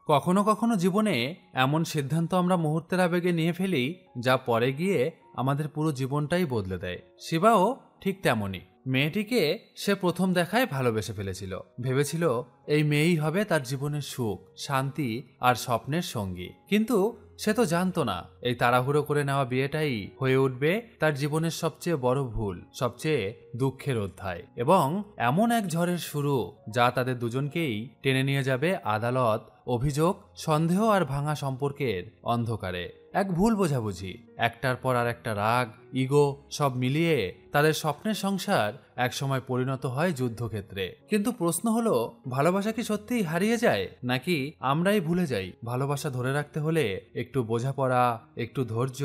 কখনো কখনো জীবনে এমন সিদ্ধান্ত আমরা মুহূর্তের আবেগে নিয়ে ফেলি যা পরে গিয়ে আমাদের পুরো জীবনটাই বদলে দেয়। শিবাও ঠিক তেমনই। মেয়েটিকে সে প্রথম দেখায় ভালোবেসে ফেলেছিল, ভেবেছিল এই মেয়েই হবে তার জীবনের সুখ, শান্তি আর স্বপ্নের সঙ্গী। কিন্তু সে তো জানতো না এই তাড়াহুড়ো করে নেওয়া বিয়েটাই হয়ে উঠবে তার জীবনের সবচেয়ে বড় ভুল, সবচেয়ে দুঃখের অধ্যায় এবং এমন এক ঝড়ের শুরু যা তাদের দুজনকেই টেনে নিয়ে যাবে আদালত, অভিযোগ, সন্দেহ আর ভাঙা সম্পর্কের অন্ধকারে। এক ভুল বোঝাবুঝি, একটার পর আর একটা রাগ, ইগো, সব মিলিয়ে তাদের স্বপ্নের সংসার একসময় পরিণত হয় যুদ্ধক্ষেত্রে। কিন্তু প্রশ্ন হলো, ভালোবাসা কি সত্যিই হারিয়ে যায়, নাকি আমরাই ভুলে যাই? ভালোবাসা ধরে রাখতে হলে একটু বোঝাপড়া, একটু ধৈর্য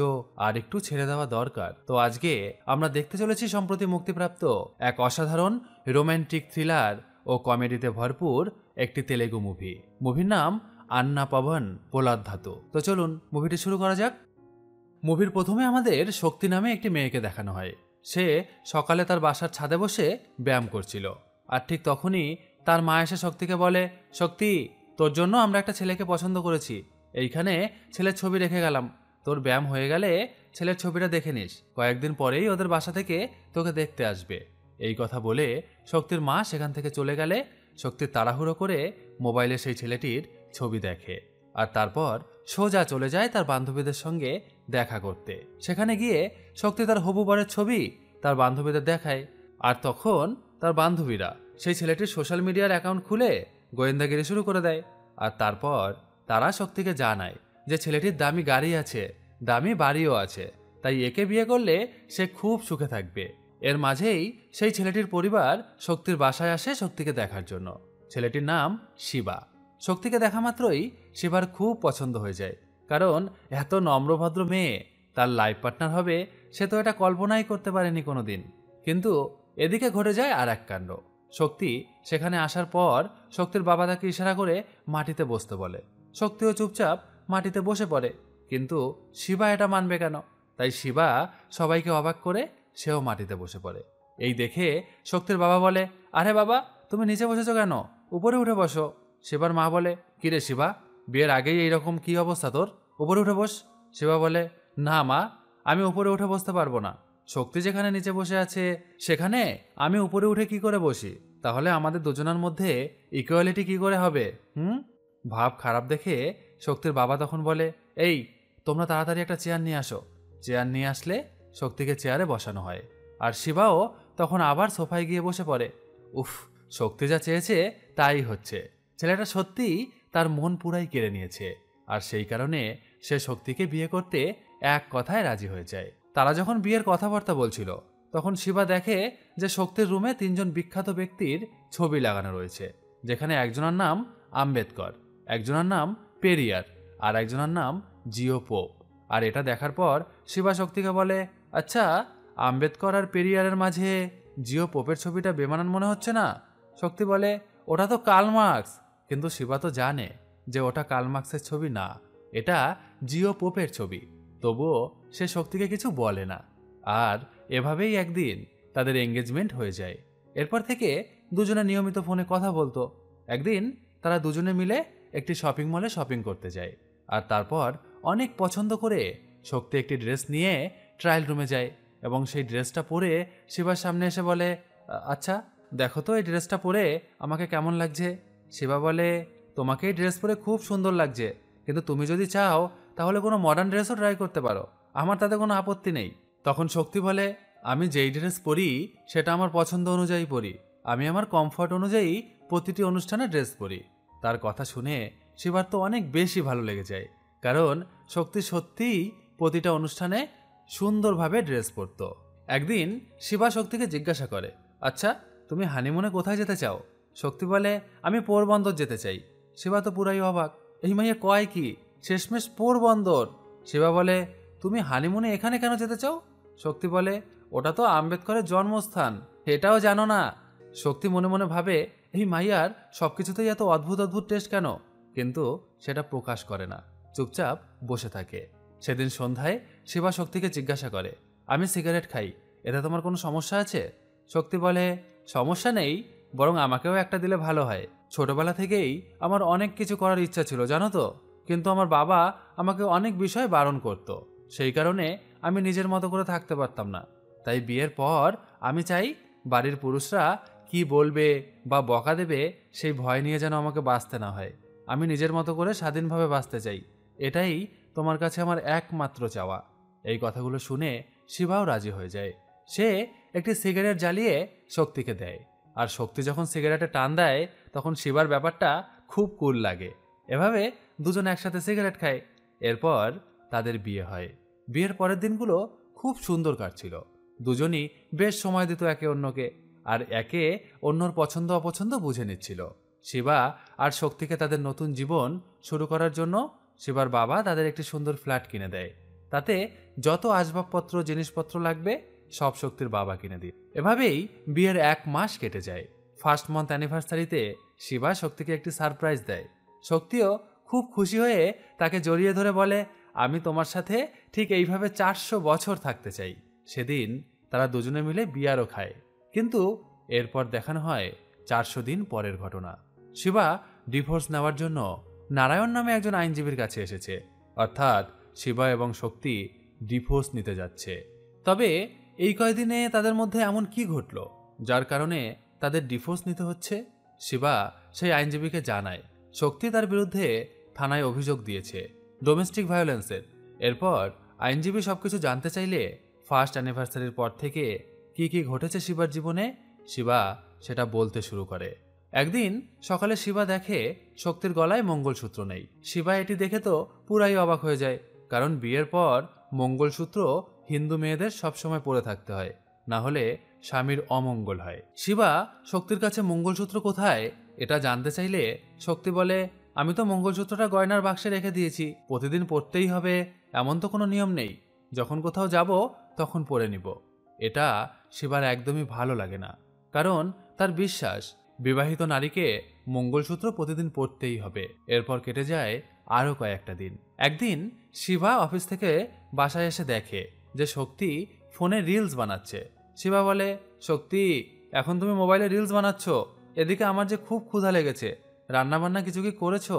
আর একটু ছেড়ে দেওয়া দরকার। তো আজকে আমরা দেখতে চলেছি সম্প্রতি মুক্তিপ্রাপ্ত এক অসাধারণ রোম্যান্টিক থ্রিলার ও কমেডিতে ভরপুর একটি তেলেগু মুভি। মুভির নাম আন্না পবন পোলাদ ধাতু। তো চলুন মুভিটি শুরু করা যাক। মুভির প্রথমে আমাদের শক্তি নামে একটি মেয়েকে দেখানো হয়। সে সকালে তার বাসার ছাদে বসে ব্যায়াম করছিল, আর ঠিক তখনই তার মা এসে শক্তিকে বলে, শক্তি, তোর জন্য আমরা একটা ছেলেকে পছন্দ করেছি, এইখানে ছেলের ছবি রেখে গেলাম, তোর ব্যায়াম হয়ে গেলে ছেলের ছবিটা দেখে নিস, কয়েকদিন পরেই ওদের বাসা থেকে তোকে দেখতে আসবে। এই কথা বলে শক্তির মা সেখান থেকে চলে গেলে শক্তি তাড়াহুড়ো করে মোবাইলে সেই ছেলেটির ছবি দেখে, আর তারপর সোজা চলে যায় তার বান্ধবীদের সঙ্গে দেখা করতে। সেখানে গিয়ে শক্তি তার হবু বরের ছবি তার বান্ধবীদের দেখায়, আর তখন তার বান্ধবীরা সেই ছেলেটির সোশ্যাল মিডিয়ার অ্যাকাউন্ট খুলে গোয়েন্দাগিরি শুরু করে দেয়। আর তারপর তারা শক্তিকে জানায় যে ছেলেটির দামি গাড়ি আছে, দামি বাড়িও আছে, তাই একে বিয়ে করলে সে খুব সুখে থাকবে। এর মাঝেই সেই ছেলেটির পরিবার শক্তির বাসায় আসে শক্তিকে দেখার জন্য। ছেলেটির নাম শিবা। শক্তিকে দেখা মাত্রই শিবার খুব পছন্দ হয়ে যায়, কারণ এত নম্রভদ্র মেয়ে তার লাইফ পার্টনার হবে সে তো এটা কল্পনাই করতে পারেনি কোনোদিন। কিন্তু এদিকে ঘটে যায় আর এক কাণ্ড। শক্তি সেখানে আসার পর শক্তির বাবা তাকে ইশারা করে মাটিতে বসতে বলে। শক্তিও চুপচাপ মাটিতে বসে পড়ে, কিন্তু শিবা এটা মানবে কেন? তাই শিবা সবাইকে অবাক করে সেও মাটিতে বসে পড়ে। এই দেখে শক্তির বাবা বলে, আরে বাবা, তুমি নিচে বসেছো কেন? উপরে উঠে বসো। শিবার মা বলে, কিরে শিবা, বিয়ের আগেই এইরকম কি অবস্থা তোর? উপরে উঠে বস। শিবা বলে, না মা, আমি উপরে উঠে বসতে পারবো না। শক্তি যেখানে নিচে বসে আছে সেখানে আমি উপরে উঠে কি করে বসি? তাহলে আমাদের দুজনের মধ্যে ইকুয়ালিটি কি করে হবে? ভাব খারাপ দেখে শক্তির বাবা তখন বলে, এই তোমরা তাড়াতাড়ি একটা চেয়ার নিয়ে আসো। চেয়ার নিয়ে আসলে শক্তিকে চেয়ারে বসানো হয়, আর শিবাও তখন আবার সোফায় গিয়ে বসে পড়ে। উফ, শক্তি যা চেয়েছে তাই হচ্ছে। ছেলেটা সত্যিই তার মন পুরাই কেড়ে নিয়েছে, আর সেই কারণে সে শক্তিকে বিয়ে করতে এক কথায় রাজি হয়ে যায়। তারা যখন বিয়ের কথাবার্তা বলছিল তখন শিবা দেখে যে শক্তির রুমে 3 জন বিখ্যাত ব্যক্তির ছবি লাগানো রয়েছে, যেখানে একজনের নাম আম্বেদকর, একজনের নাম পেরিয়ার, আর একজনের নাম জিও পোপ। আর এটা দেখার পর শিবা শক্তিকে বলে, আচ্ছা, আম্বেদকর আর পেরিয়ারের মাঝে জিও পোপের ছবিটা বেমানান মনে হচ্ছে না? শক্তি বলে, ওটা তো কার্ল মার্কস। কিন্তু শিবা তো জানে যে ওটা কার্ল মার্কসের ছবি না, এটা জিও পোপের ছবি। তবুও সে শক্তিকে কিছু বলে না। আর এভাবেই একদিন তাদের এঙ্গেজমেন্ট হয়ে যায়। এরপর থেকে দুজনে নিয়মিত ফোনে কথা বলতো। একদিন তারা দুজনে মিলে একটি শপিং মলে শপিং করতে যায়, আর তারপর অনেক পছন্দ করে শক্তি একটি ড্রেস নিয়ে ট্রায়াল রুমে যায় এবং সেই ড্রেসটা পরে শিবার সামনে এসে বলে, আচ্ছা দেখো তো এই ড্রেসটা পরে আমাকে কেমন লাগছে? শিবা বলে, তোমাকে এই ড্রেস পরে খুব সুন্দর লাগছে, কিন্তু তুমি যদি চাও তাহলে কোনো মডার্ন ড্রেসও ট্রাই করতে পারো, আমার তাতে কোনো আপত্তি নেই। তখন শক্তি বলে, আমি যেই ড্রেস পরি সেটা আমার পছন্দ অনুযায়ী পরি, আমি আমার কমফর্ট অনুযায়ী প্রতিটি অনুষ্ঠানে ড্রেস পরি। তার কথা শুনে শিবার তো অনেক বেশি ভালো লেগে যায়, কারণ শক্তি সত্যিই প্রতিটা অনুষ্ঠানে সুন্দরভাবে ড্রেস পরত। একদিন শিবা শক্তিকে জিজ্ঞাসা করে, আচ্ছা তুমি হানিমুনে কোথায় যেতে চাও? শক্তি বলে, আমি পোরবন্দর যেতে চাই। শিবা তো পুরাই অবাক, এই মাইয়া কয় কি, শেষমেশ পোরবন্দর? শিবা বলে, তুমি হানিমুনে এখানে কেন যেতে চাও? শক্তি বলে, ওটা তো আম্বেদকরের জন্মস্থান, এটাও জানো না? শক্তি মনে মনে ভাবে, এই মাইয়ার সবকিছুতেই এত অদ্ভুত অদ্ভুত টেস্ট কেন? কিন্তু সেটা প্রকাশ করে না, চুপচাপ বসে থাকে। সেদিন সন্ধ্যায় শিবা শক্তিকে জিজ্ঞাসা করে, আমি সিগারেট খাই, এতে তোমার কোনো সমস্যা আছে? শক্তি বলে, সমস্যা নেই, বরং আমাকেও একটা দিলে ভালো হয়। ছোটবেলা থেকেই আমার অনেক কিছু করার ইচ্ছা ছিল জানো তো, কিন্তু আমার বাবা আমাকে অনেক বিষয় বারণ করত। সেই কারণে আমি নিজের মতো করে থাকতে পারতাম না। তাই বিয়ের পর আমি চাই বাড়ির পুরুষরা কি বলবে বা বকা দেবে সেই ভয় নিয়ে যেন আমাকে বাঁচতে না হয়। আমি নিজের মতো করে স্বাধীনভাবে বাঁচতে চাই। এটাই তোমার কাছে আমার একমাত্র চাওয়া। এই কথাগুলো শুনে শিবাও রাজি হয়ে যায়। সে একটি সিগারেট জ্বালিয়ে শক্তিকে দেয়, আর শক্তি যখন সিগারেটে টান দেয় তখন শিবার ব্যাপারটা খুব কুল লাগে। এভাবে দুজন একসাথে সিগারেট খায়। এরপর তাদের বিয়ে হয়। বিয়ের পরের দিনগুলো খুব সুন্দর কাটছিল। দুজনই বেশ সময় দিত একে অন্যকে, আর একে অন্যর পছন্দ অপছন্দ বুঝে নিচ্ছিল। শিবা আর শক্তিকে তাদের নতুন জীবন শুরু করার জন্য শিবার বাবা তাদের একটি সুন্দর ফ্ল্যাট কিনে দেয়। তাতে যত আসবাবপত্র জিনিসপত্র লাগবে সব শক্তির বাবা কিনে দিই। এভাবেই বিয়ের 1 মাস কেটে যায়। ফার্স্ট মান্থ অ্যানিভার্সারিতে শিবা শক্তিকে একটি সারপ্রাইজ দেয়। শক্তিও খুব খুশি হয়ে তাকে জড়িয়ে ধরে বলে, আমি তোমার সাথে ঠিক এইভাবে 400 বছর থাকতে চাই। সেদিন তারা দুজনে মিলে বিয়ারও খায়। কিন্তু এরপর দেখানো হয় 400 দিন পরের ঘটনা। শিবা ডিভোর্স নেওয়ার জন্য নারায়ণ নামে একজন আইনজীবীর কাছে এসেছে। অর্থাৎ শিবা এবং শক্তি ডিভোর্স নিতে যাচ্ছে। তবে এই কয়দিনে তাদের মধ্যে এমন কি ঘটল যার কারণে তাদের ডিভোর্স নিতে হচ্ছে? শিবা সেই আইনজীবীকে জানায় শক্তি তার বিরুদ্ধে থানায় অভিযোগ দিয়েছে ডোমেস্টিক ভায়োলেন্সের। এরপর আইনজীবী সবকিছু জানতে চাইলে ফার্স্ট অ্যানিভার্সারির পর থেকে কি কি ঘটেছে শিবার জীবনে শিবা সেটা বলতে শুরু করে। একদিন সকালে শিবা দেখে শক্তির গলায় মঙ্গলসূত্র নেই। শিবা এটি দেখে তো পুরাই অবাক হয়ে যায়, কারণ বিয়ের পর মঙ্গলসূত্র হিন্দু মেয়েদের সবসময় পরে থাকতে হয়, না হলে স্বামীর অমঙ্গল হয়। শিবা শক্তির কাছে মঙ্গলসূত্র কোথায় এটা জানতে চাইলে শক্তি বলে, আমি তো মঙ্গলসূত্রটা গয়নার বাক্সে রেখে দিয়েছি, প্রতিদিন পরতেই হবে এমন তো কোনো নিয়ম নেই, যখন কোথাও যাব তখন পরে নিব। এটা শিবার একদমই ভালো লাগে না, কারণ তার বিশ্বাস বিবাহিত নারীকে মঙ্গলসূত্র প্রতিদিন পরতেই হবে। এরপর কেটে যায় আরও কয়েকটা দিন। একদিন শিবা অফিস থেকে বাসায় এসে দেখে যে শক্তি ফোনে রিলস বানাচ্ছে। শিবা বলে, শক্তি এখন তুমি মোবাইলে রিলস বানাচ্ছ, এদিকে আমার যে খুব ক্ষুধা লেগেছে, রান্না বান্না কিছু কি করেছো?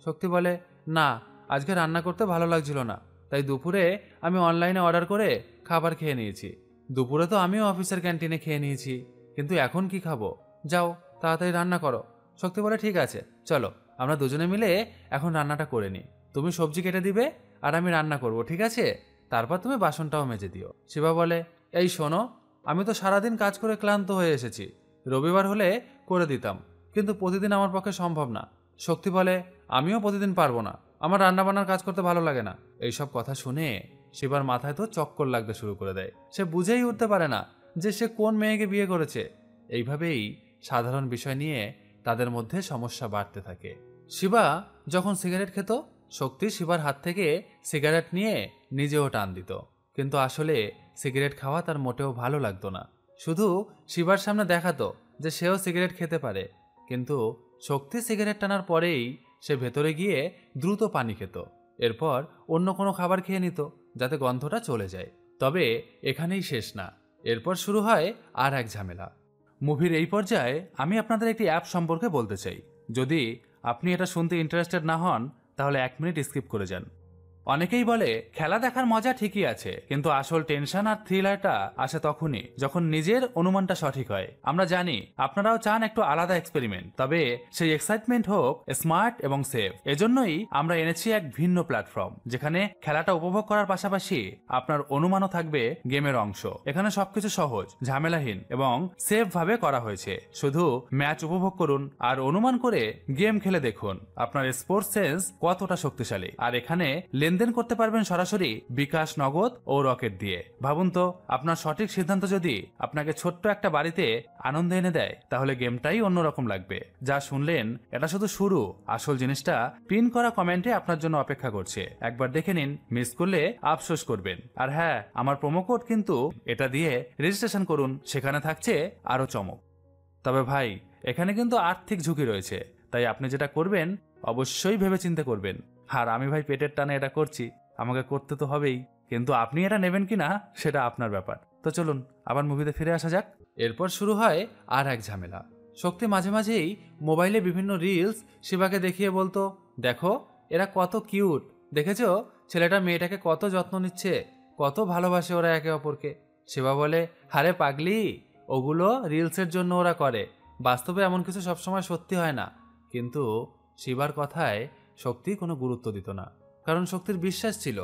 শক্তি বলে, না আজকে রান্না করতে ভালো লাগছিল না, তাই দুপুরে আমি অনলাইনে অর্ডার করে খাবার খেয়ে নিয়েছি। দুপুরে তো আমিও অফিসের ক্যান্টিনে খেয়ে নিয়েছি, কিন্তু এখন কি খাবো? যাও তাড়াতাড়ি রান্না করো। শক্তি বলে, ঠিক আছে চলো আমরা দুজনে মিলে এখন রান্নাটা করে নিই। তুমি সবজি কেটে দিবে আর আমি রান্না করব, ঠিক আছে? তারপর তুমি বাসনটাও মেজে দিও। শিবা বলে, এই শোনো, আমি তো সারাদিন কাজ করে ক্লান্ত হয়ে এসেছি, রবিবার হলে করে দিতাম, কিন্তু প্রতিদিন আমার পক্ষে সম্ভব না। শক্তি বলে, আমিও প্রতিদিন পারবো না, আমার রান্নাবান্নার কাজ করতে ভালো লাগে না। এইসব কথা শুনে শিবার মাথায় তো চক্কর লাগতে শুরু করে দেয়। সে বুঝেই উঠতে পারে না যে সে কোন মেয়েকে বিয়ে করেছে। এইভাবেই সাধারণ বিষয় নিয়ে তাদের মধ্যে সমস্যা বাড়তে থাকে। শিবা যখন সিগারেট খেত, শক্তি শিবার হাত থেকে সিগারেট নিয়ে নিজেও টান দিত, কিন্তু আসলে সিগারেট খাওয়া তার মোটেও ভালো লাগতো না। শুধু শিবার সামনে দেখাতো যে সেও সিগারেট খেতে পারে, কিন্তু শক্তি সিগারেট টানার পরেই সে ভেতরে গিয়ে দ্রুত পানি খেত, এরপর অন্য কোনো খাবার খেয়ে নিত যাতে গন্ধটা চলে যায়। তবে এখানেই শেষ না, এরপর শুরু হয় আর এক ঝামেলা। মুভির এই পর্যায়ে আমি আপনাদের একটি অ্যাপ সম্পর্কে বলতে চাই। যদি আপনি এটা শুনতে ইন্টারেস্টেড না হন তাহলে 1 মিনিট স্কিপ করে যান। অনেকেই বলে খেলা দেখার মজা ঠিকই আছে, কিন্তু আসল টেনশন আর থ্রিলারটা আসে তখনই যখন নিজের অনুমানটা সঠিক হয়। আমরা জানি আপনারাও চান একটু আলাদা এক্সপেরিমেন্ট, তবে সেই এক্সাইটমেন্ট হোক স্মার্ট এবং সেফ। এজন্যই আমরা এনেছি এক ভিন্ন প্ল্যাটফর্ম, যেখানে খেলাটা উপভোগ করার পাশাপাশি আপনার অনুমানও থাকবে গেমের অংশ। এখানে সবকিছু সহজ, ঝামেলাহীন এবং সেফ ভাবে করা হয়েছে। শুধু ম্যাচ উপভোগ করুন আর অনুমান করে গেম খেলে দেখুন আপনার স্পোর্টস সেন্স কতটা শক্তিশালী। আর এখানে লেনদেন করতে পারবেন সরাসরি বিকাশ, নগদ ও রকেট দিয়ে। ভাবুন তো, আপনার সঠিক সিদ্ধান্ত যদি আপনাকে ছোট্ট একটা বাড়িতে আনন্দ এনে দেয়, তাহলে গেমটাই অন্যরকম লাগবে। যা শুনলেন এটা শুধু শুরু, আসল জিনিসটা পিন করা কমেন্টে আপনার জন্য অপেক্ষা করছে। একবার দেখে নিন, মিস করলে আফসোস করবেন। আর হ্যাঁ, আমার প্রোমো কোড কিন্তু এটা দিয়ে রেজিস্ট্রেশন করুন, সেখানে থাকছে আরো চমক। তবে ভাই, এখানে কিন্তু আর্থিক ঝুঁকি রয়েছে, তাই আপনি যেটা করবেন অবশ্যই ভেবেচিন্তে করবেন। আর আমি ভাই পেটের টানে এটা করছি, আমাকে করতে তো হবেই, কিন্তু আপনি এটা নেবেন কিনা সেটা আপনার ব্যাপার। তো চলুন আবার মুভিতে ফিরে আসা যাক। এরপর শুরু হয় আর এক ঝামেলা। শক্তি মাঝে মাঝেই মোবাইলে বিভিন্ন রিলস শিবাকে দেখিয়ে বলতো, দেখো এরা কত কিউট, দেখেছো ছেলেটা মেয়েটাকে কত যত্ন নিচ্ছে, কত ভালোবাসে ওরা একে অপরকে। শিবা বলে, আরে পাগলি, ওগুলো রিলসের জন্য ওরা করে, বাস্তবে এমন কিছু সবসময় সত্যি হয় না। কিন্তু শিবার কথায় শক্তি কোনো গুরুত্ব দিত না, কারণ শক্তির বিশ্বাস ছিল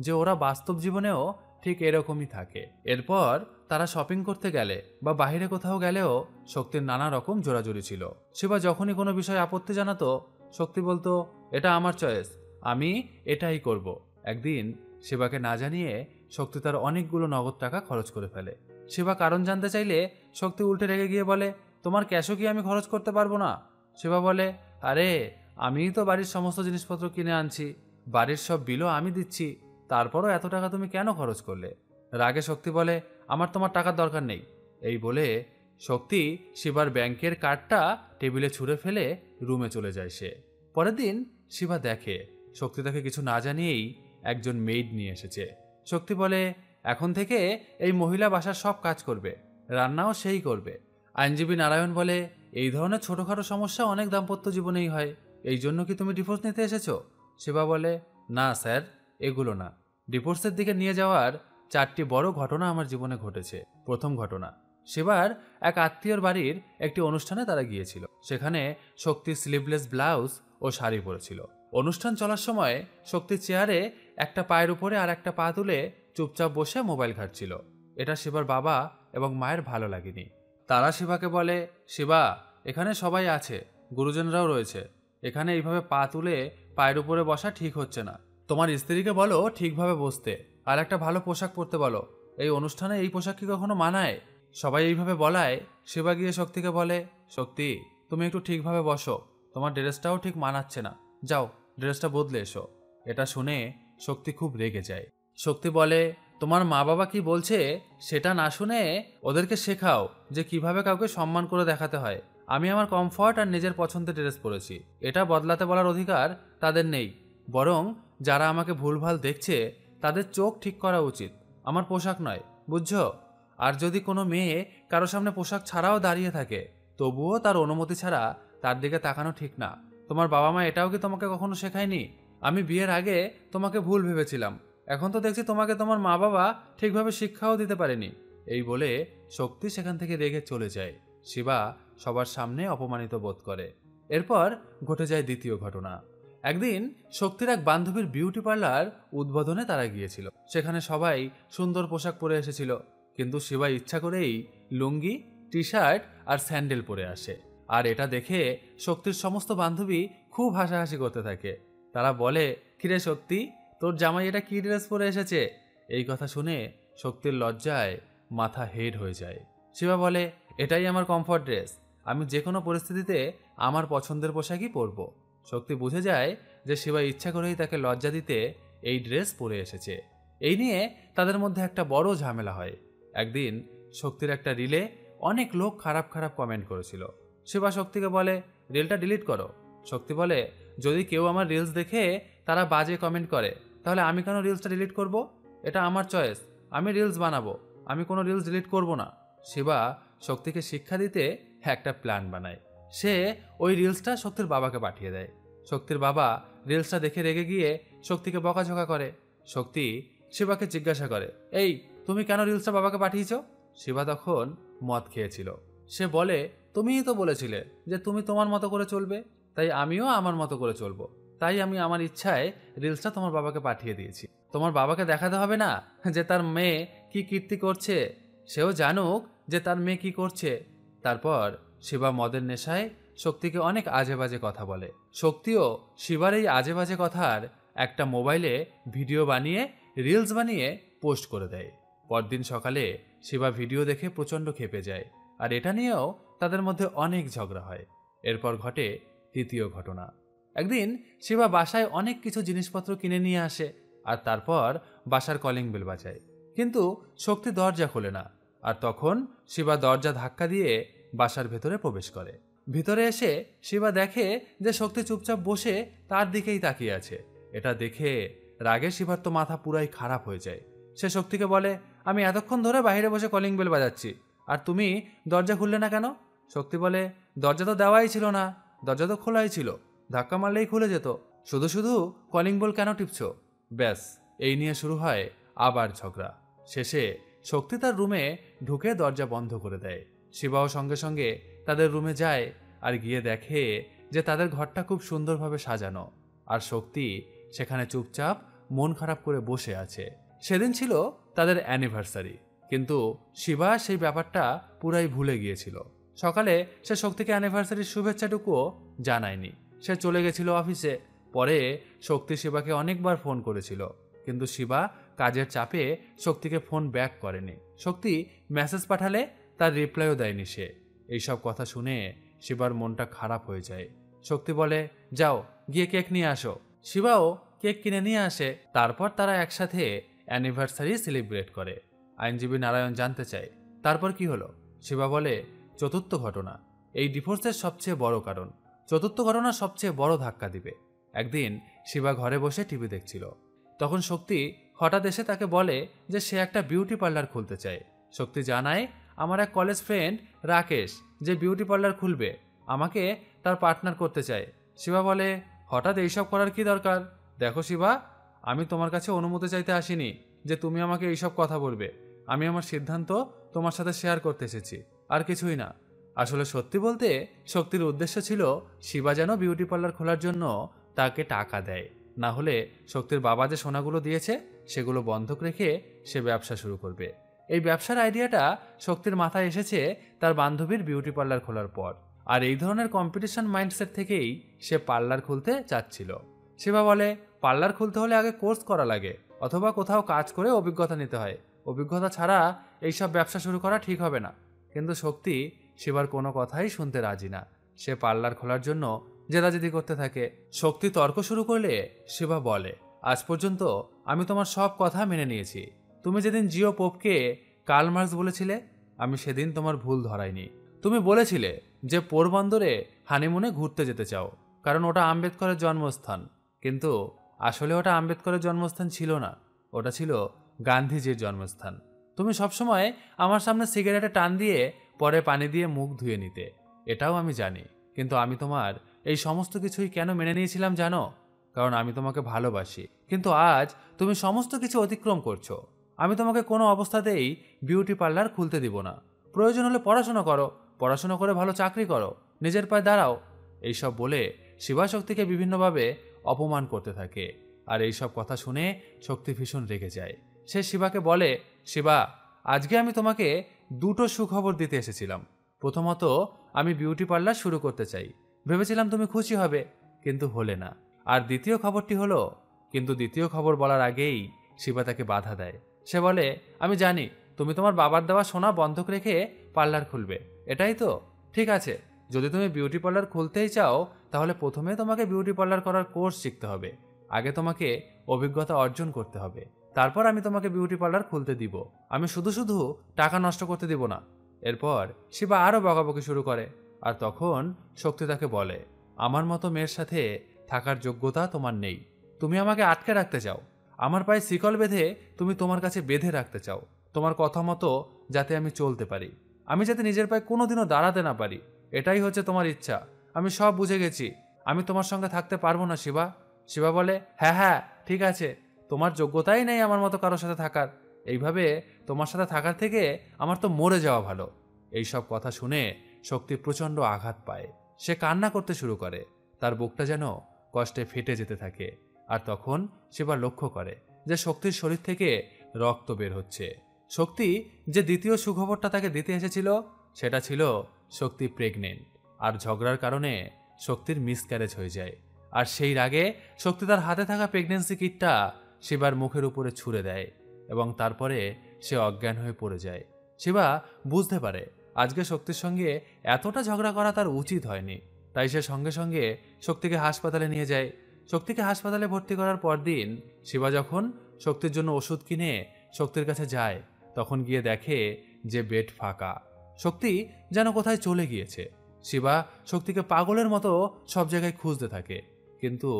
যে ওরা বাস্তব জীবনেও ঠিক এরকমই থাকে। এরপর তারা শপিং করতে গেলে বা বাইরে কোথাও গেলেও শক্তির নানা রকম জোরাজুরি ছিল। শিবা যখনই কোনো বিষয়ে আপত্তি জানাতো, শক্তি বলতো, এটা আমার চয়েস, আমি এটাই করব। একদিন শিবাকে না জানিয়ে শক্তি তার অনেকগুলো নগদ টাকা খরচ করে ফেলে। শিবা কারণ জানতে চাইলে শক্তি উল্টে রেগে গিয়ে বলে, তোমার ক্যাশও কি আমি খরচ করতে পারবো না? শিবা বলে, আরে আমিই তো বাড়ির সমস্ত জিনিসপত্র কিনে আনছি, বাড়ির সব বিলও আমি দিচ্ছি, তারপরও এত টাকা তুমি কেন খরচ করলে? রাগে শক্তি বলে, আমার তোমার টাকার দরকার নেই। এই বলে শক্তি শিবার ব্যাংকের কার্ডটা টেবিলে ছুঁড়ে ফেলে রুমে চলে যায় সে। পরের দিন শিবা দেখে শক্তি তাকে কিছু না জানিয়েই একজন মেইড নিয়ে এসেছে। শক্তি বলে, এখন থেকে এই মহিলা বাসার সব কাজ করবে, রান্নাও সেই করবে। আইনজীবী নারায়ণ বলে, এই ধরনের ছোটখাটো সমস্যা অনেক দাম্পত্য জীবনেই হয়, এই জন্য কি তুমি ডিভোর্স নিতে এসেছো? শিবা বলে, না স্যার, এগুলো না, ডিভোর্সের দিকে নিয়ে যাওয়ার 4টি বড় ঘটনা আমার জীবনে ঘটেছে। প্রথম ঘটনা, শিবার এক আত্মীয়র বাড়ির একটি অনুষ্ঠানে তারা গিয়েছিল। সেখানে শক্তি স্লিভলেস ব্লাউজ ও শাড়ি পরেছিল। অনুষ্ঠান চলার সময় শক্তি চেয়ারে একটা পায়ের উপরে আর একটা পা তুলে চুপচাপ বসে মোবাইল ঘাঁটছিল। এটা শিবার বাবা এবং মায়ের ভালো লাগেনি। তারা শিবাকে বলে, শিবা, এখানে সবাই আছে, গুরুজনরাও রয়েছে, এখানে এইভাবে পা তুলে পায়ের উপরে বসা ঠিক হচ্ছে না। তোমার স্ত্রীকে বলো ঠিকভাবে বসতে, আর একটা ভালো পোশাক পরতে বলো, এই অনুষ্ঠানে এই পোশাক কি কখনো মানায়? সবাই এইভাবে বলায় শিবা গিয়ে শক্তিকে বলে, শক্তি, তুমি একটু ঠিকভাবে বসো, তোমার ড্রেসটাও ঠিক মানাচ্ছে না, যাও ড্রেসটা বদলে এসো। এটা শুনে শক্তি খুব রেগে যায়। শক্তি বলে, তোমার মা বাবা কি বলছে সেটা না শুনে ওদেরকে শেখাও যে কিভাবে কাউকে সম্মান করে দেখাতে হয়। আমি আমার কমফর্ট আর নিজের পছন্দের ড্রেস পরেছি, এটা বদলাতে বলার অধিকার তাদের নেই, বরং যারা আমাকে ভুলভাল দেখছে তাদের চোখ ঠিক করা উচিত, আমার পোশাক নয়, বুঝছো? আর যদি কোনো মেয়ে কারো সামনে পোশাক ছাড়াও দাঁড়িয়ে থাকে, তবুও তার অনুমতি ছাড়া তার দিকে তাকানো ঠিক না। তোমার বাবা মা এটাও কি তোমাকে কখনো শেখায়নি? আমি বিয়ের আগে তোমাকে ভুল ভেবেছিলাম, এখন তো দেখছি তোমাকে তোমার মা বাবা ঠিকভাবে শিক্ষাও দিতে পারেনি। এই বলে শক্তি সেখান থেকে রেগে চলে যায়। শিবা সবার সামনে অপমানিত বোধ করে। এরপর ঘটে যায় দ্বিতীয় ঘটনা। একদিন শক্তির এক বান্ধবীর বিউটি পার্লার উদ্বোধনে তারা গিয়েছিল। সেখানে সবাই সুন্দর পোশাক পরে এসেছিল, কিন্তু শিবা ইচ্ছা করেই লুঙ্গি, টি শার্ট আর স্যান্ডেল পরে আসে। আর এটা দেখে শক্তির সমস্ত বান্ধবী খুব হাসাহাসি করতে থাকে। তারা বলে, কিরে শক্তি, তোর জামাই এটা কি ড্রেস পরে এসেছে? এই কথা শুনে শক্তির লজ্জায় মাথা হেড হয়ে যায়। শিবা বলে, এটাই আমার কমফর্ট ড্রেস, আমি যে কোনো পরিস্থিতিতে আমার পছন্দের পোশাকই পরব। শক্তি বুঝে যায় যে শিবা ইচ্ছা করেই তাকে লজ্জা দিতে এই ড্রেস পরে এসেছে। এই নিয়ে তাদের মধ্যে একটা বড় ঝামেলা হয়। একদিন শক্তির একটা রিলে অনেক লোক খারাপ খারাপ কমেন্ট করেছিল। শিবা শক্তিকে বলে, রিলটা ডিলিট করো। শক্তি বলে, যদি কেউ আমার রিলস দেখে তারা বাজে কমেন্ট করে, তাহলে আমি কেন রিলসটা ডিলিট করব? এটা আমার চয়েস, আমি রিলস বানাবো, আমি কোনো রিলস ডিলিট করব না। শিবা শক্তিকে শিক্ষা দিতে একটা প্ল্যান বানায়। সে ওই রিলসটা শক্তির বাবাকে পাঠিয়ে দেয়। শক্তির বাবা রিলসটা দেখে রেগে গিয়ে শক্তিকে বকাঝকা করে। শক্তি শিবাকে জিজ্ঞাসা করে, এই তুমি কেন রিলসটা বাবাকে পাঠিয়েছ? শিবা তখন মদ খেয়েছিল। সে বলে, তুমিই তো বলেছিলে যে তুমি তোমার মতো করে চলবে, তাই আমিও আমার মতো করে চলবো, তাই আমি আমার ইচ্ছায় রিলসটা তোমার বাবাকে পাঠিয়ে দিয়েছি। তোমার বাবাকে দেখাতে হবে না যে তার মেয়ে কি কীর্তি করছে, সেও জানুক যে তার মেয়ে কি করছে। তারপর শিবা মদের নেশায় শক্তিকে অনেক আজে বাজে কথা বলে। শক্তিও শিবার এই আজে বাজে কথার একটা মোবাইলে ভিডিও বানিয়ে রিলস বানিয়ে পোস্ট করে দেয়। পরদিন সকালে শিবা ভিডিও দেখে প্রচণ্ড ক্ষেপে যায়, আর এটা নিয়েও তাদের মধ্যে অনেক ঝগড়া হয়। এরপর ঘটে তৃতীয় ঘটনা। একদিন শিবা বাসায় অনেক কিছু জিনিসপত্র কিনে নিয়ে আসে, আর তারপর বাসার কলিং বেল বাজায়, কিন্তু শক্তি দরজা খোলে না। আর তখন শিবা দরজা ধাক্কা দিয়ে বাসার ভেতরে প্রবেশ করে। ভিতরে এসে শিবা দেখে যে শক্তি চুপচাপ বসে তার দিকেই তাকিয়ে আছে। এটা দেখে রাগে শিবার তো মাথা পুরাই খারাপ হয়ে যায়। সে শক্তিকে বলে, আমি এতক্ষণ ধরে বাইরে বসে কলিং বেল বাজাচ্ছি, আর তুমি দরজা খুললে না কেন? শক্তি বলে, দরজা তো দেওয়াই ছিল না, দরজা তো খোলাই ছিল, ধাক্কা মারলেই খুলে যেত, শুধু শুধু কলিং বেল কেন টিপছ? ব্যাস, এই নিয়ে শুরু হয় আবার ঝগড়া। শেষে শক্তি তার রুমে ঢুকে দরজা বন্ধ করে দেয়। শিবাও সঙ্গে সঙ্গে তাদের রুমে যায় আর গিয়ে দেখে যে তাদের ঘরটা খুব সুন্দরভাবে সাজানো, আর শক্তি সেখানে চুপচাপ মন খারাপ করে বসে আছে। সেদিন ছিল তাদের অ্যানিভার্সারি, কিন্তু শিবা সেই ব্যাপারটা পুরাই ভুলে গিয়েছিল। সকালে সে শক্তিকে অ্যানিভার্সারির শুভেচ্ছাটুকুও জানায়নি, সে চলে গেছিল অফিসে। পরে শক্তি শিবাকে অনেকবার ফোন করেছিল, কিন্তু শিবা কাজের চাপে শক্তিকে ফোন ব্যাক করেনি। শক্তি মেসেজ পাঠালে তার রিপ্লাইও দেয়নি সে। এইসব কথা শুনে শিবার মনটা খারাপ হয়ে যায়। শক্তি বলে, যাও গিয়ে কেক নিয়ে আসো। শিবাও কেক কিনে নিয়ে আসে। তারপর তারা একসাথে অ্যানিভার্সারি সেলিব্রেট করে। আইনজীবী নারায়ণ জানতে চায়, তারপর কি হলো? শিবা বলে, চতুর্থ ঘটনা এই ডিভোর্সের সবচেয়ে বড় কারণ। চতুর্থ ঘটনা সবচেয়ে বড় ধাক্কা দিবে। একদিন শিবা ঘরে বসে টিভি দেখছিল, তখন শক্তি হঠাৎ এসে তাকে বলে যে সে একটা বিউটি পার্লার খুলতে চায়। শক্তি জানায়, আমার এক কলেজ ফ্রেন্ড রাকেশ যে বিউটি পার্লার খুলবে, আমাকে তার পার্টনার করতে চায়। শিবা বলে, হঠাৎ এইসব করার কি দরকার? দেখো শিবা, আমি তোমার কাছে অনুমতি চাইতে আসিনি যে তুমি আমাকে এইসব কথা বলবে। আমি আমার সিদ্ধান্ত তোমার সাথে শেয়ার করতে এসেছি, আর কিছুই না। আসলে সত্যি বলতে শক্তির উদ্দেশ্য ছিল শিবা যেন বিউটি পার্লার খোলার জন্য তাকে টাকা দেয়, না হলে শক্তির বাবা যে সোনাগুলো দিয়েছে সেগুলো বন্ধক রেখে সে ব্যবসা শুরু করবে। এই ব্যবসার আইডিয়াটা শক্তির মাথায় এসেছে তার বান্ধবীর বিউটি পার্লার খোলার পর, আর এই ধরনের কম্পিটিশন মাইন্ডসেট থেকেই সে পার্লার খুলতে চাচ্ছিল। শিবা বলে, পার্লার খুলতে হলে আগে কোর্স করা লাগে, অথবা কোথাও কাজ করে অভিজ্ঞতা নিতে হয়। অভিজ্ঞতা ছাড়া এইসব ব্যবসা শুরু করা ঠিক হবে না। কিন্তু শক্তি শিবার কোনো কথাই শুনতে রাজি না। সে পার্লার খোলার জন্য জেদাজেদি করতে থাকে। শক্তি তর্ক শুরু করলে শিবা বলে, আজ পর্যন্ত আমি তোমার সব কথা মেনে নিয়েছি। তুমি যেদিন জিও পোপকে কার্ল মার্কস বলেছিলে, আমি সেদিন তোমার ভুল ধরাইনি। তুমি বলেছিলে যে পোরবন্দরে হানিমুনে ঘুরতে যেতে চাও, কারণ ওটা আম্বেদকরের জন্মস্থান। কিন্তু আসলে ওটা আম্বেদকরের জন্মস্থান ছিল না, ওটা ছিল গান্ধীজির জন্মস্থান। তুমি সবসময় আমার সামনে সিগারেটে টান দিয়ে পরে পানি দিয়ে মুখ ধুয়ে নিতে, এটাও আমি জানি। কিন্তু আমি তোমার এই সমস্ত কিছুই কেন মেনে নিয়েছিলাম জানো? কারণ আমি তোমাকে ভালোবাসি। কিন্তু আজ তুমি সমস্ত কিছু অতিক্রম করছো। আমি তোমাকে কোনো অবস্থাতেই বিউটি পার্লার খুলতে দিব না। প্রয়োজন হলে পড়াশোনা করো, পড়াশোনা করে ভালো চাকরি করো, নিজের পায়ে দাঁড়াও। এইসব বলে শিবা শক্তিকে বিভিন্নভাবে অপমান করতে থাকে। আর এইসব কথা শুনে শক্তি ভীষণ রেগে যায়। সে শিবাকে বলে, শিবা, আজকে আমি তোমাকে দুটো সুখবর দিতে এসেছিলাম। প্রথমত, আমি বিউটি পার্লার শুরু করতে চাই। ভেবেছিলাম তুমি খুশি হবে, কিন্তু হলে না। আর দ্বিতীয় খবরটি হলো, কিন্তু দ্বিতীয় খবর বলার আগেই শিবা তাকে বাধা দেয়। সে বলে, আমি জানি তুমি তোমার বাবার দেওয়া সোনা বন্ধক রেখে পার্লার খুলবে, এটাই তো? ঠিক আছে, যদি তুমি বিউটি পার্লার খুলতেই চাও, তাহলে প্রথমে তোমাকে বিউটি পার্লার করার কোর্স শিখতে হবে। আগে তোমাকে অভিজ্ঞতা অর্জন করতে হবে, তারপর আমি তোমাকে বিউটি পার্লার খুলতে দিব। আমি শুধু শুধু টাকা নষ্ট করতে দিব না। এরপর শিবা আরও বকাবকি শুরু করে। আর তখন শক্তি তাকে বলে, আমার মতো মেয়ের সাথে থাকার যোগ্যতা তোমার নেই। তুমি আমাকে আটকে রাখতে চাও, আমার পায়ে শিকল বেঁধে তুমি তোমার কাছে বেঁধে রাখতে চাও, তোমার কথা মতো যাতে আমি চলতে পারি, আমি যাতে নিজের পায়ে কোনোদিনও দাঁড়াতে না পারি, এটাই হচ্ছে তোমার ইচ্ছা। আমি সব বুঝে গেছি, আমি তোমার সঙ্গে থাকতে পারবো না শিবা। শিবা বলে, হ্যাঁ হ্যাঁ ঠিক আছে, তোমার যোগ্যতাই নেই আমার মতো কারোর সাথে থাকার। এইভাবে তোমার সাথে থাকার থেকে আমার তো মরে যাওয়া ভালো। এইসব কথা শুনে শক্তি প্রচণ্ড আঘাত পায়। সে কান্না করতে শুরু করে, তার বুকটা যেন কষ্টে ফেটে যেতে থাকে। আর তখন শিবা লক্ষ্য করে যে শক্তির শরীর থেকে রক্ত বের হচ্ছে। শক্তি যে দ্বিতীয় সুখবরটা তাকে দিতে এসেছিল সেটা ছিল শক্তি প্রেগনেন্ট। আর ঝগড়ার কারণে শক্তির মিসক্যারেজ হয়ে যায়। আর সেই রাগে শক্তি তার হাতে থাকা প্রেগনেন্সি কিটটা শিবার মুখের উপরে ছুঁড়ে দেয় এবং তারপরে সে অজ্ঞান হয়ে পড়ে যায়। শিবা বুঝতে পারে আজকে শক্তির সঙ্গে এতটা ঝগড়া করা তার উচিত হয়নি, তাই সে সঙ্গে সঙ্গে শক্তিকে হাসপাতালে নিয়ে যায়। শক্তিকে হাসপাতালে ভর্তি করার পরদিন শিবা যখন শক্তির জন্য ওষুধ কিনে শক্তির কাছে যায়, তখন গিয়ে দেখে যে বেড ফাঁকা। শক্তি যেন কোথায় চলে গিয়েছে। শিবা শক্তিকে পাগলের মতো সব জায়গায় খুঁজতে থাকে, কিন্তু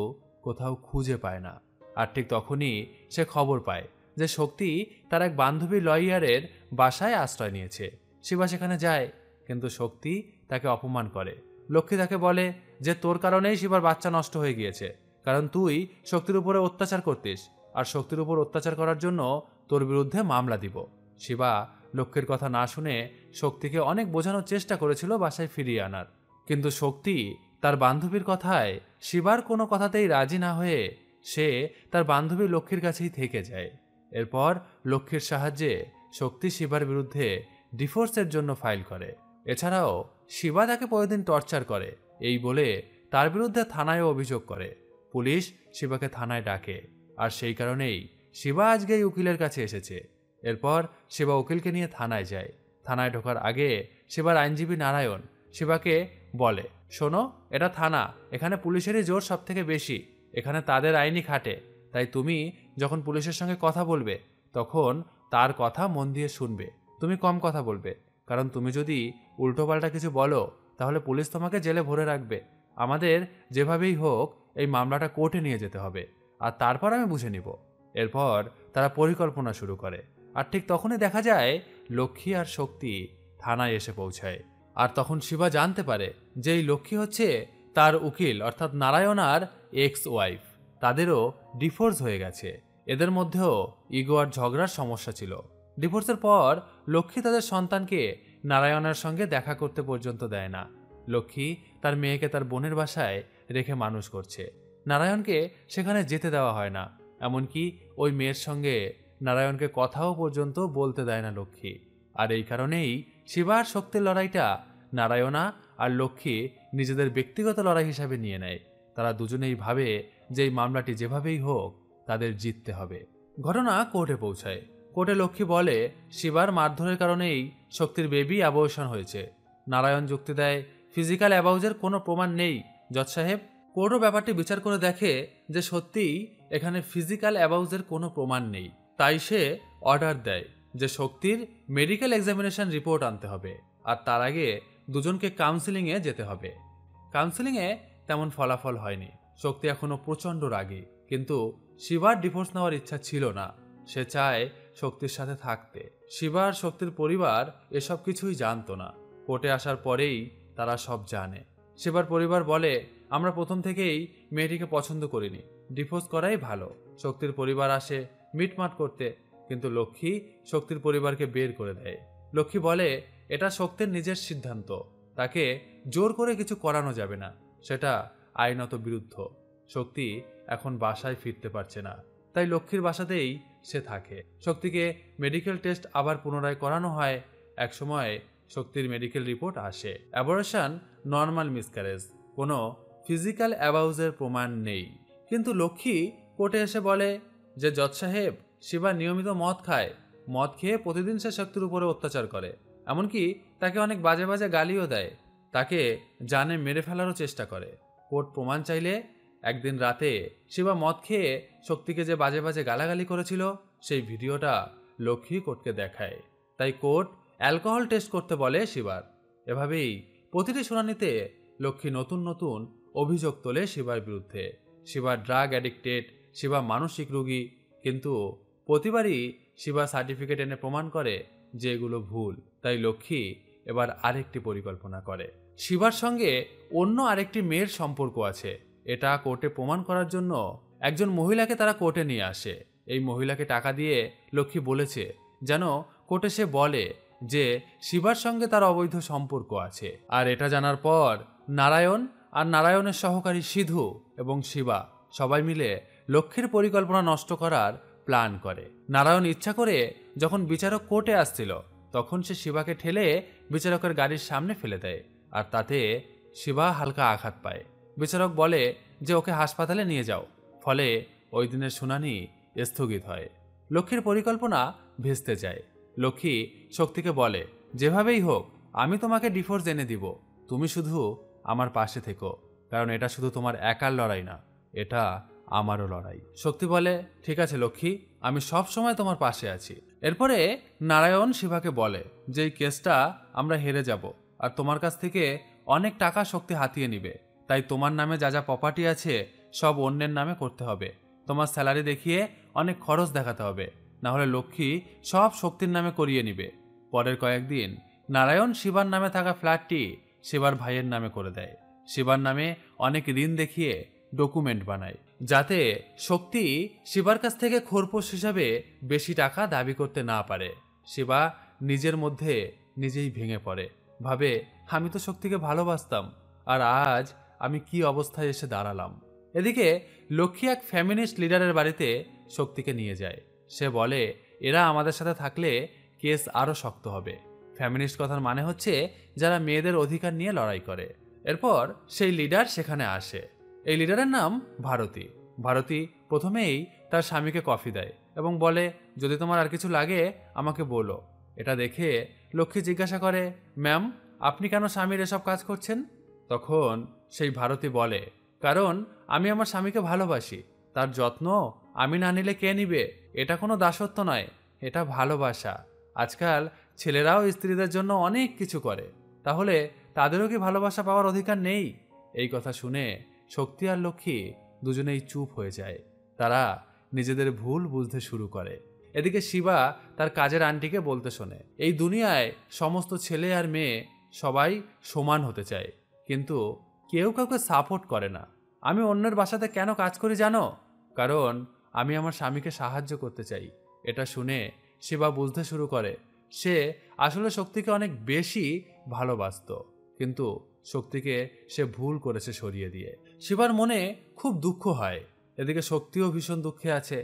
কোথাও খুঁজে পায় না। আর ঠিক তখনই সে খবর পায় যে শক্তি তার এক বান্ধবী লয়ারের বাসায় আশ্রয় নিয়েছে। শিবা সেখানে যায়, কিন্তু শক্তি তাকে অপমান করে। লক্ষ্মী তাকে বলে যে তোর কারণেই শিবার বাচ্চা নষ্ট হয়ে গিয়েছে, কারণ তুই শক্তির উপরে অত্যাচার করতিস, আর শক্তির উপর অত্যাচার করার জন্য তোর বিরুদ্ধে মামলা দিব। শিবা লক্ষ্মীর কথা না শুনে শক্তিকে অনেক বোঝানোর চেষ্টা করেছিল বাসায় ফিরিয়ে আনার, কিন্তু শক্তি তার বান্ধবীর কথায় শিবার কোনো কথাতেই রাজি না হয়ে সে তার বান্ধবী লক্ষ্মীর কাছেই থেকে যায়। এরপর লক্ষ্মীর সাহায্যে শক্তি শিবার বিরুদ্ধে ডিভোর্সের জন্য ফাইল করে। এছাড়াও শিবা তাকে প্রতিদিন টর্চার করে এই বলে তার বিরুদ্ধে থানায়ও অভিযোগ করে। পুলিশ শিবাকে থানায় ডাকে, আর সেই কারণেই শিবা আজকে এই উকিলের কাছে এসেছে। এরপর শিবা উকিলকে নিয়ে থানায় যায়। থানায় ঢোকার আগে শিবার আইনজীবী নারায়ণ শিবাকে বলে, শোনো, এটা থানা, এখানে পুলিশেরই জোর সব থেকে বেশি, এখানে তাদের আইনই খাটে, তাই তুমি যখন পুলিশের সঙ্গে কথা বলবে তখন তার কথা মন দিয়ে শুনবে, তুমি কম কথা বলবে, কারণ তুমি যদি উল্টোপাল্টা কিছু বলো তাহলে পুলিশ তোমাকে জেলে ভরে রাখবে। আমাদের যেভাবেই হোক এই মামলাটা কোর্টে নিয়ে যেতে হবে, আর তারপর আমি বুঝে নিব। এরপর তারা পরিকল্পনা শুরু করে, আর ঠিক তখনই দেখা যায় লক্ষ্মী আর শক্তি থানায় এসে পৌঁছায়। আর তখন শিবা জানতে পারে যে এই লক্ষ্মী হচ্ছে তার উকিল অর্থাৎ নারায়ণ আর এক্স ওয়াইফ, তাদেরও ডিভোর্স হয়ে গেছে। এদের মধ্যেও ইগো আর ঝগড়ার সমস্যা ছিল। ডিভোর্সের পর লক্ষ্মী তাদের সন্তানকে নারায়ণের সঙ্গে দেখা করতে পর্যন্ত দেয় না। লক্ষ্মী তার মেয়েকে তার বোনের বাসায় রেখে মানুষ করছে, নারায়ণকে সেখানে যেতে দেওয়া হয় না, এমনকি ওই মেয়ের সঙ্গে নারায়ণকে কথাও পর্যন্ত বলতে দেয় না লক্ষ্মী। আর এই কারণেই শিবা আর শক্তির লড়াইটা নারায়ণা আর লক্ষ্মী নিজেদের ব্যক্তিগত লড়াই হিসাবে নিয়ে নেয়। তারা দুজনেই ভাবে যে এই মামলাটি যেভাবেই হোক তাদের জিততে হবে। ঘটনা কোর্টে পৌঁছায়। কোর্টে লক্ষ্মী বলে শিবার মারধরের কারণেই শক্তির বেবি অ্যাবর্শন হয়েছে। নারায়ণ যুক্তি দেয় ফিজিক্যাল অ্যাবাউজের কোনো প্রমাণ নেই জজ সাহেব। কোর্টও ব্যাপারটি বিচার করে দেখে যে সত্যিই এখানে ফিজিক্যাল অ্যাবাউজের কোনো প্রমাণ নেই, তাই সে অর্ডার দেয় যে শক্তির মেডিকেল এক্সামিনেশন রিপোর্ট আনতে হবে, আর তার আগে দুজনকে কাউন্সিলিংয়ে যেতে হবে। কাউন্সিলিংয়ে তেমন ফলাফল হয়নি। শক্তি এখনো প্রচণ্ড রাগী, কিন্তু শিবার ডিভোর্স নেওয়ার ইচ্ছা ছিল না। সে চায় শক্তির সাথে থাকতে। শিবা আর শক্তির পরিবার এসব কিছুই জানতো না। কোর্টে আসার পরেই তারা সব জানে। শিবার পরিবার বলে আমরা প্রথম থেকেই মেয়েটিকে পছন্দ করিনি, ডিভোর্স করাই ভালো। শক্তির পরিবার আসে মিটমাট করতে, কিন্তু লক্ষ্মী শক্তির পরিবারকে বের করে দেয়। লক্ষ্মী বলে এটা শক্তির নিজের সিদ্ধান্ত, তাকে জোর করে কিছু করানো যাবে না, সেটা আইনত বিরুদ্ধ। শক্তি এখন বাসায় ফিরতে পারছে না, তাই লক্ষ্মীর বাসাতেই সে থাকে। শক্তিকে মেডিকেল টেস্ট আবার পুনরায় করানো হয়। একসময় শক্তির মেডিকেল রিপোর্ট আসে অ্যাবর্শন নর্মাল মিসক্যারেজ, কোনো ফিজিক্যাল অ্যাবাউজের প্রমাণ নেই। কিন্তু লক্ষ্মী কোর্টে এসে বলে যে জজ সাহেব, শিবা নিয়মিত মদ খায়, মদ খেয়ে প্রতিদিন সে শক্তির উপরে অত্যাচার করে, এমনকি তাকে অনেক বাজে বাজে গালিও দেয়, তাকে জানে মেরে ফেলারও চেষ্টা করে। কোর্ট প্রমাণ চাইলে একদিন রাতে শিবা মদ খেয়ে শক্তিকে যে বাজে বাজে গালাগালি করেছিল সেই ভিডিওটা লক্ষ্মী কোর্টকে দেখায়। তাই কোর্ট অ্যালকোহল টেস্ট করতে বলে শিবার। এভাবেই প্রতিটি শুনানিতে লক্ষ্মী নতুন নতুন অভিযোগ তোলে শিবার বিরুদ্ধে। শিবা ড্রাগ অ্যাডিক্টেড, শিবা মানসিক রোগী, কিন্তু প্রতিবারই শিবা সার্টিফিকেট এনে প্রমাণ করে যে এগুলো ভুল। তাই লক্ষ্মী এবার আরেকটি পরিকল্পনা করে। শিবার সঙ্গে অন্য আরেকটি মেয়ের সম্পর্ক আছে, এটা কোর্টে প্রমাণ করার জন্য একজন মহিলাকে তারা কোর্টে নিয়ে আসে। এই মহিলাকে টাকা দিয়ে লক্ষ্মী বলেছে যেন কোর্টে সে বলে যে শিবার সঙ্গে তার অবৈধ সম্পর্ক আছে। আর এটা জানার পর নারায়ণ আর নারায়ণের সহকারী সিধু এবং শিবা সবাই মিলে লক্ষ্মীর পরিকল্পনা নষ্ট করার প্ল্যান করে। নারায়ণ ইচ্ছা করে যখন বিচারক কোর্টে আসছিল তখন সে শিবাকে ঠেলে বিচারকের গাড়ির সামনে ফেলে দেয়, আর তাতে শিবা হালকা আঘাত পায়। বিচারক বলে যে ওকে হাসপাতালে নিয়ে যাও, ফলে ওই দিনের শুনানি স্থগিত হয়। লক্ষ্মীর পরিকল্পনা ভেস্তে যায়। লক্ষ্মী শক্তিকে বলে যেভাবেই হোক আমি তোমাকে ডিভোর্স এনে দিব, তুমি শুধু আমার পাশে থেকো, কারণ এটা শুধু তোমার একার লড়াই না, এটা আমারও লড়াই। শক্তি বলে ঠিক আছে লক্ষ্মী, আমি সব সময় তোমার পাশে আছি। এরপরে নারায়ণ শিবাকে বলে যে এই কেসটা আমরা হেরে যাব, আর তোমার কাছ থেকে অনেক টাকা শক্তি হাতিয়ে নিবে, তাই তোমার নামে যা যা প্রপার্টি আছে সব অন্যের নামে করতে হবে। তোমার স্যালারি দেখিয়ে অনেক খরচ দেখাতে হবে, না হলে লক্ষ্মী সব শক্তির নামে করিয়ে নিবে। পরের কয়েকদিন নারায়ণ শিবার নামে থাকা ফ্ল্যাটটি শিবার ভাইয়ের নামে করে দেয়। শিবার নামে অনেক ঋণ দেখিয়ে ডকুমেন্ট বানায়, যাতে শক্তি শিবার কাছ থেকে খোরপোশ হিসাবে বেশি টাকা দাবি করতে না পারে। শিবা নিজের মধ্যে নিজেই ভেঙে পড়ে, ভাবে আমি তো শক্তিকে ভালোবাসতাম, আর আজ আমি কি অবস্থায় এসে দাঁড়ালাম। এদিকে লক্ষ্মী এক ফ্যামিনিস্ট লিডারের বাড়িতে শক্তিকে নিয়ে যায়। সে বলে, এরা আমাদের সাথে থাকলে কেস আরও শক্ত হবে। ফ্যামিনিস্ট কথার মানে হচ্ছে যারা মেয়েদের অধিকার নিয়ে লড়াই করে। এরপর সেই লিডার সেখানে আসে। এই লিডারের নাম ভারতী। ভারতী প্রথমেই তার স্বামীকে কফি দেয় এবং বলে, যদি তোমার আর কিছু লাগে আমাকে বলো। এটা দেখে লক্ষ্মী জিজ্ঞাসা করে, ম্যাম আপনি কেন স্বামীর এসব কাজ করছেন? তখন সেই ভারতী বলে, কারণ আমি আমার স্বামীকে ভালোবাসি, তার যত্ন আমি না নিলে কে নিবে? এটা কোনো দাসত্ব নয়, এটা ভালোবাসা। আজকাল ছেলেরাও স্ত্রীদের জন্য অনেক কিছু করে, তাহলে তাদেরও কি ভালোবাসা পাওয়ার অধিকার নেই? এই কথা শুনে শক্তি আর লক্ষ্মী দুজনেই চুপ হয়ে যায়। তারা নিজেদের ভুল বুঝতে শুরু করে। এদিকে শিবা তার কাজের আন্টিকে বলতে শোনে, এই দুনিয়ায় সমস্ত ছেলে আর মেয়ে সবাই সমান হতে চায়, কিন্তু কেউ কাউকে সাপোর্ট করে না। আমি অন্যের বাসাতে কেন কাজ করি জানো? কারণ আমি আমার স্বামীকে সাহায্য করতে চাই। এটা শুনে শিবা বুঝতে শুরু করে সে আসলে শক্তিকে অনেক বেশি ভালোবাসত, কিন্তু শক্তিকে সে ভুল করেছে সরিয়ে দিয়ে। শিবার মনে খুব দুঃখ হয়। এদিকে শক্তিও ভীষণ দুঃখে আছে।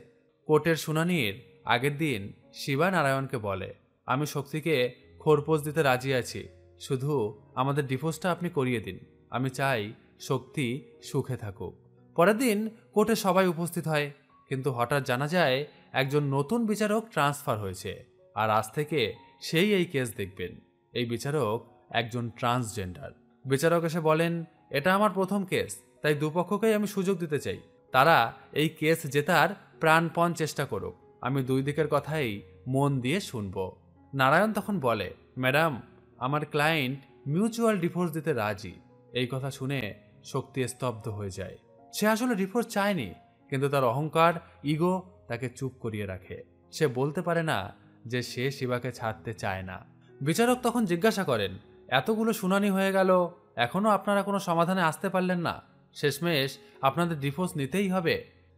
কোর্টের শুনানির আগের দিন শিবা নারায়ণকে বলে, আমি শক্তিকে খোরপোশ দিতে রাজি আছি, শুধু আমাদের ডিভোর্সটা আপনি করিয়ে দিন। আমি চাই শক্তি সুখে থাকুক। পরের দিন কোর্টে সবাই উপস্থিত হয়, কিন্তু হঠাৎ জানা যায় একজন নতুন বিচারক ট্রান্সফার হয়েছে, আর আজ থেকে সেই এই কেস দেখবেন। এই বিচারক একজন ট্রান্সজেন্ডার। বিচারক এসে বলেন, এটা আমার প্রথম কেস, তাই দুপক্ষকেই আমি সুযোগ দিতে চাই। তারা এই কেস জেতার প্রাণপণ চেষ্টা করুক, আমি দুই দিকের কথাই মন দিয়ে শুনব। নারায়ণ তখন বলে, ম্যাডাম আমার ক্লায়েন্ট মিউচুয়াল ডিভোর্স দিতে রাজি। এই কথা শুনে শক্তি স্তব্ধ হয়ে যায়। সে আসলে ডিভোর্স চায়নি, কিন্তু তার অহংকার, ইগো তাকে চুপ করিয়ে রাখে। সে বলতে পারে না যে সে শিবাকে ছাড়তে চায় না। বিচারক তখন জিজ্ঞাসা করেন, এতগুলো শুনানি হয়ে গেল, এখনো আপনারা কোনো সমাধানে আসতে পারলেন না? শেষমেশ আপনাদের ডিভোর্স নিতেই হবে।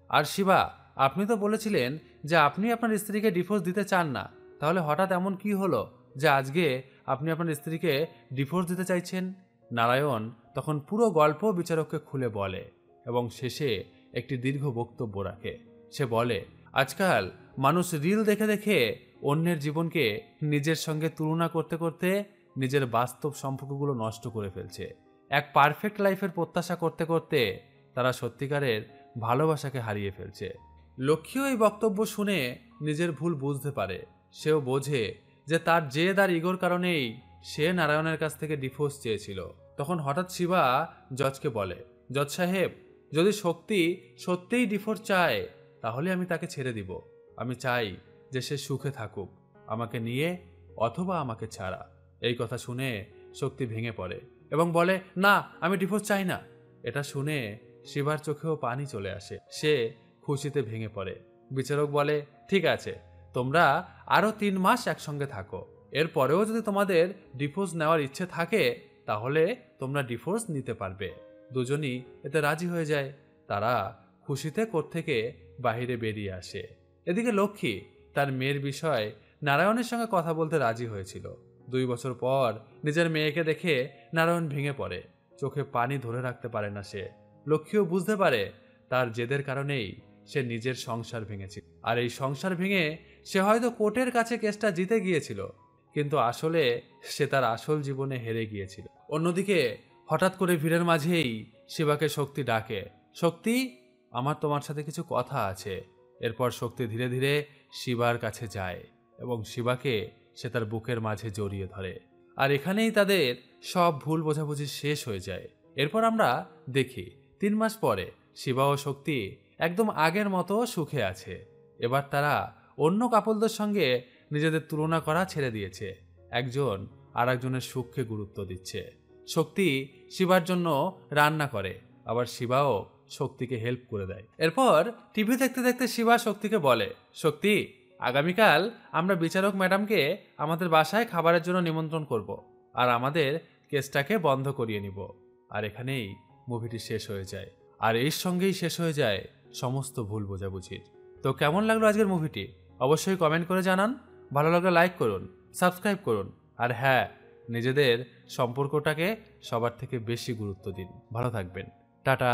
আর শিবা, আপনি তো বলেছিলেন যে আপনি আপনার স্ত্রীকে ডিভোর্স দিতে চান না, তাহলে হঠাৎ এমন কি হলো যে আজকে আপনি আপনার স্ত্রীকে ডিভোর্স দিতে চাইছেন? নারায়ণ তখন পুরো গল্প বিচারককে খুলে বলে এবং শেষে একটি দীর্ঘ বক্তব্য রাখে। সে বলে, আজকাল মানুষ রিল দেখে দেখে অন্যের জীবনকে নিজের সঙ্গে তুলনা করতে করতে নিজের বাস্তব সম্পর্কগুলো নষ্ট করে ফেলছে। এক পারফেক্ট লাইফের প্রত্যাশা করতে করতে তারা সত্যিকারের ভালোবাসাকে হারিয়ে ফেলছে। লক্ষ্মীও এই বক্তব্য শুনে নিজের ভুল বুঝতে পারে। সেও বোঝে যে তার জেদ আর ইগোর কারণেই সে নারায়ণের কাছ থেকে ডিভোর্স চেয়েছিল। তখন হঠাৎ শিবা জজকে বলে, জজ সাহেব, যদি শক্তি সত্যিই ডিভোর্স চায় তাহলে আমি তাকে ছেড়ে দিব। আমি চাই যে সে সুখে থাকুক, আমাকে নিয়ে অথবা আমাকে ছাড়া। এই কথা শুনে শক্তি ভেঙে পড়ে এবং বলে, না আমি ডিভোর্স চাই না। এটা শুনে শিবার চোখেও পানি চলে আসে। সে খুশিতে ভেঙে পড়ে। বিচারক বলে, ঠিক আছে, তোমরা আরো 3 মাস একসঙ্গে থাকো, এরপরেও যদি তোমাদের ডিভোর্স নেওয়ার ইচ্ছে থাকে তাহলে তোমরা ডিভোর্স নিতে পারবে। দুজনই এতে রাজি হয়ে যায়। তারা খুশিতে কোর্ট থেকে বাহিরে বেরিয়ে আসে। এদিকে লক্ষ্মী তার মেয়ের বিষয়ে নারায়ণের সঙ্গে কথা বলতে রাজি হয়েছিল। 2 বছর পর নিজের মেয়েকে দেখে নারায়ণ ভেঙে পড়ে। চোখে পানি ধরে রাখতে পারে না সে। লক্ষ্মীও বুঝতে পারে তার জেদের কারণেই সে নিজের সংসার ভেঙেছিল, আর এই সংসার ভেঙে সে হয়তো কোর্টের কাছে কেসটা জিতে গিয়েছিল, কিন্তু আসলে সে তার আসল জীবনে হেরে গিয়েছিল। অন্যদিকে হঠাৎ করে ভিড়ের মাঝেই শিবাকে শক্তি ডাকে, শক্তি আমার তোমার সাথে কিছু কথা আছে। এরপর শক্তি ধীরে ধীরে শিবার কাছে যায় এবং শিবাকে সে তার বুকের মাঝে জড়িয়ে ধরে। আর এখানেই তাদের সব ভুল বোঝাবুঝি শেষ হয়ে যায়। এরপর আমরা দেখি 3 মাস পরে শিবা ও শক্তি একদম আগের মতো সুখে আছে। এবার তারা অন্য কাপলদের সঙ্গে নিজেদের তুলনা করা ছেড়ে দিয়েছে। একজন আর একজনের সুখকে গুরুত্ব দিচ্ছে। শক্তি শিবার জন্য রান্না করে, আবার শিবাও শক্তিকে হেল্প করে দেয়। এরপর টিভি দেখতে দেখতে শিবা শক্তিকে বলে, শক্তি আগামীকাল আমরা বিচারক ম্যাডামকে আমাদের বাসায় খাবারের জন্য নিমন্ত্রণ করব, আর আমাদের কেসটাকে বন্ধ করিয়ে নিব। আর এখানেই মুভিটি শেষ হয়ে যায়, আর এর সঙ্গেই শেষ হয়ে যায় সমস্ত ভুল বোঝাবুঝির। তো কেমন লাগলো আজকের মুভিটি অবশ্যই কমেন্ট করে জানান। ভালো লাগলে লাইক করুন, সাবস্ক্রাইব করুন, আর হ্যাঁ, নিজেদের সম্পর্কটাকে সবার থেকে বেশি গুরুত্ব দিন। ভালো থাকবেন, টাটা।